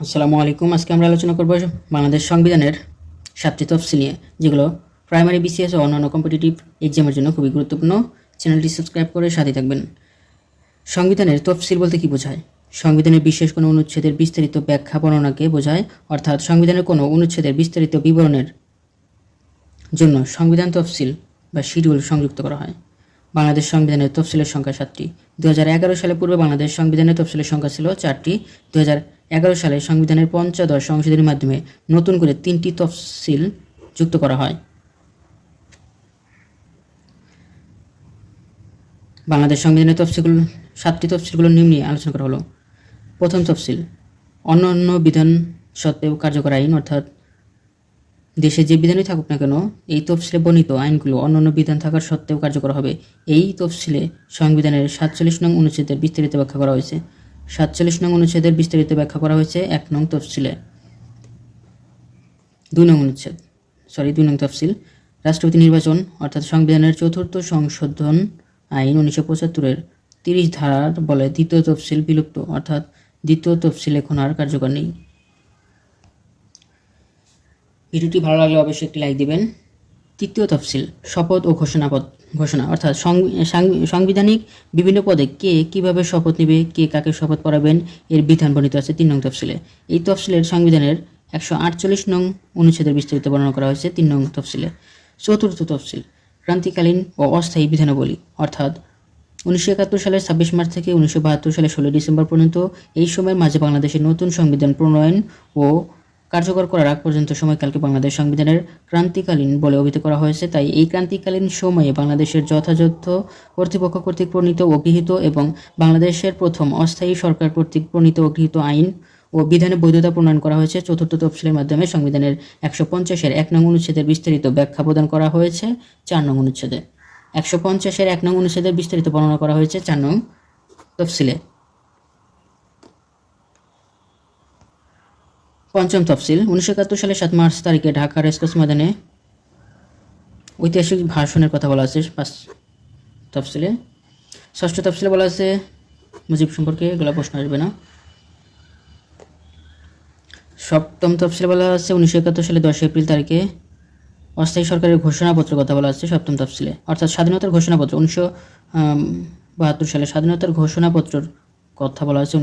আসসালামু আলাইকুম। আজকে আমরা আলোচনা করব বাংলাদেশ সংবিধানের 7টি তফসিল নিয়ে, যেগুলো প্রাইমারি বিসিএস ও অন্যান্য কম্পিটিটিভ এক্সামের জন্য খুবই গুরুত্বপূর্ণ। চ্যানেলটি সাবস্ক্রাইব করে সাথে থাকবেন। সংবিধানের তফসিল বলতে কি বোঝায়? সংবিধানের বিশেষ কোনো অনুচ্ছেদের বিস্তারিত ব্যাখ্যা বর্ণনাকে বোঝায়, অর্থাৎ সংবিধানের কোনো অনুচ্ছেদের বিস্তারিত বিবরণের জন্য সংবিধান তফসিল বা শিডিউল সংযুক্ত করা হয়। বাংলাদেশ সংবিধানের তফসিলের সংখ্যা 7টি। 2011 সালে পূর্বে বাংলাদেশ সংবিধানের তফসিলের সংখ্যা ছিল 4টি। 2011 সালে সংবিধানের ৫৫ সংশোধনীর মাধ্যমে নতুন করে 3টি তফসিল যুক্ত করা হয়। বাংলাদেশ সংবিধানের তফসিলগুলো 7টি তফসিলগুলো নিম্নে আলোচনা করা হলো। প্রথম তফসিল, অন্যান্য বিধান সত্ত্বেও কার্যকর আইন, অর্থাৎ দেশে যে বিধানই থাকুক না কেন এই তফসিলে বর্ণিত আইনগুলো অন্যান্য বিধান থাকার সত্ত্বেও কার্যকর হবে। এই তফসিলে সংবিধানের 47 নং অনুচ্ছেদের বিস্তারিত ব্যাখ্যা করা হয়েছে। 47 নং অনুচ্ছেদের বিস্তারিত ব্যাখ্যা করা হয়েছে 1 নং তফসিলে। 2 নং তফসিল, রাষ্ট্রপতি নির্বাচন, অর্থাৎ সংবিধানের 4র্থ সংশোধন আইন 1975-এর 30 ধারার বলে দ্বিতীয় তফসিল বিলুপ্ত, অর্থাৎ দ্বিতীয় তফসিল এখন আর কার্যকর নেই। ভিডিওটি ভালো লাগলে অবশ্যই একটি লাইক দিবেন। তৃতীয় তফসিল, শপথ ও ঘোষণা, অর্থাৎ সাংবিধানিক বিভিন্ন পদে কে কিভাবে শপথ নেবে, কে কাকে শপথ পড়াবেন, এর বিধান বর্ণিত আছে 3 নং তফসিলে। এই তফসিলের সংবিধানের 148 নং অনুচ্ছেদের বিস্তারিত বর্ণনা করা হয়েছে 3 নং তফসিলে। চতুর্থ তফসিল, ক্রান্তিকালীন ও অস্থায়ী বিধানাবলী, অর্থাৎ 1971 সালের 26 মার্চ থেকে 1972 সালের 16 ডিসেম্বর পর্যন্ত এই সময়ের মাঝে বাংলাদেশের নতুন সংবিধান প্রণয়ন ও কার্যকর করার আগ পর্যন্ত সময়কালকে বাংলাদেশ সংবিধানের ক্রান্তিকালীন বলে অভিহিত করা হয়েছে। তাই এই ক্রান্তিকালীন সময়ে বাংলাদেশের যথাযথ কর্তৃপক্ষ কর্তৃক প্রণীত ও গৃহীত এবং বাংলাদেশের প্রথম অস্থায়ী সরকার কর্তৃক প্রণীত ও গৃহীত আইন ও বিধানের বৈধতা প্রণয়ন করা হয়েছে। চতুর্থ তফসিলের মাধ্যমে সংবিধানের 150-এর 1 নং অনুচ্ছেদের বিস্তারিত ব্যাখ্যা প্রদান করা হয়েছে 4 নং অনুচ্ছেদে। 150-এর 1 নং অনুচ্ছেদের বিস্তারিত বর্ণনা করা হয়েছে 4 নং তফসিলে। পঞ্চম তফসিল, 1971 সালের 7 মার্চ তারিখে ঢাকা রেসকোর্স ময়দানে ঐতিহাসিক ভাষণের কথা বলা আছে 5 তফসিলে। ষষ্ঠ তফসিলে বলা আছে মুজিব সম্পর্কে, এগুলো প্রশ্ন আসবে না। সপ্তম তফসিলে বলা আছে 1971 সালে 10 এপ্রিল তারিখে অস্থায়ী সরকারের ঘোষণাপত্রের কথা বলা আছে সপ্তম তফসিলে, অর্থাৎ স্বাধীনতার ঘোষণাপত্র 1972 সালে স্বাধীনতার ঘোষণাপত্রের কথা বলা আছে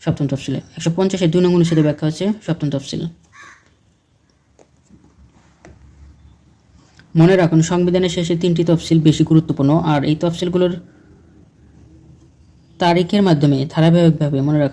সপ্তম তফসিলে। 150-এর 2 নং অনুচ্ছেদের ব্যাখ্যা আছে সপ্তম তফসিল। মনে রাখুন, সংবিধানের শেষে 3টি তফসিল বেশি গুরুত্বপূর্ণ, আর এই তফসিলগুলোর তারিখের মাধ্যমে ধারাবাহিকভাবে মনে রাখুন।